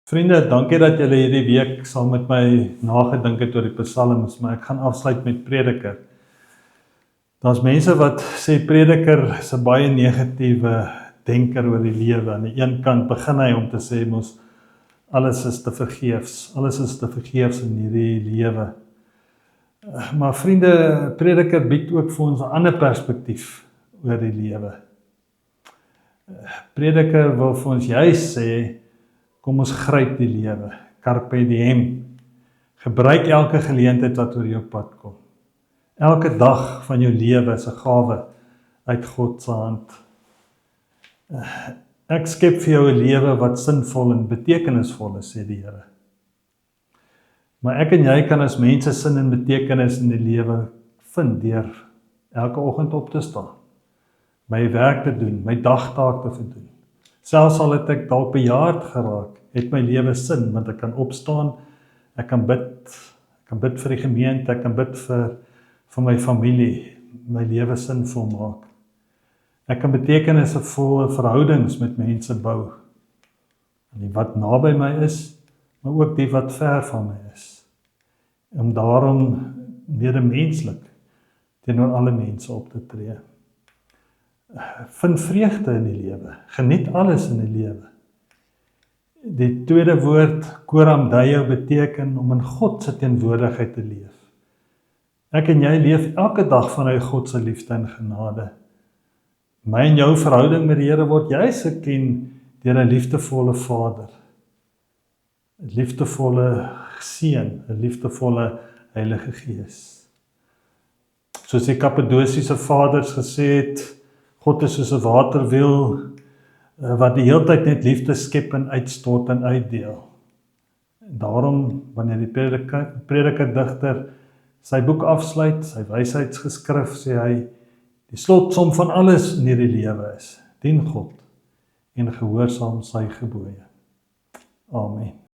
Vriende, dankie dat julle hierdie week saam met my nagedink het oor die psalms, maar ek gaan afsluit met Prediker. Daar's mense wat sê Prediker is 'n baie negatiewe denker oor die lewe. Aan die een kant begin hy om te sê mos alles is te vergeefs in hierdie lewe. Maar vriende, Prediker bied ook vir ons 'n ander perspektief oor die lewe. Prediker wil vir ons juis sê, kom ons gryp die lewe, carpe diem. Gebruik elke geleentheid wat oor jou pad kom. Elke dag van jou lewe is 'n gawe uit God se hand. Ek skep vir jou 'n lewe wat sinvol en betekenisvol is, sê die Here. Maar ek en jy kan as mense sin en betekenis in die lewe vind deur elke oggend op te staan, my werk te doen, my dagtaak te doen. Selfs al het ek dalk bejaard geraak, het my lewe sin, want ek kan opstaan, ek kan bid vir die gemeente, ek kan bid vir my familie, my lewe sinvol maak. Ek kan betekenisvolle verhoudings met mense bou, die wat naby my is, maar ook die wat ver van my is. Om daarom medemenslik teenoor alle mense op te tree. Vind vreugde in die lewe, geniet alles in die lewe. Die tweede woord, koram deo, beteken om in God se teenwoordigheid te leef. Ek en jy leef elke dag vanuit God se liefde en genade. My en jou verhouding met die Here word juis geken deur 'n liefdevolle Vader, 'n liefdevolle Seun, 'n liefdevolle Heilige Gees. Soos die Kappadosiese vaders gesê het, God is soos 'n waterwiel wat die heeltyd net liefde skep en uitstort en uitdeel. Daarom, wanneer die prediker digter sy boek afsluit, sy wysheidsgeskrif, sê hy, die slotsom van alles in hierdie lewe is, dien God en gehoorsaam sy gebooie. Amen.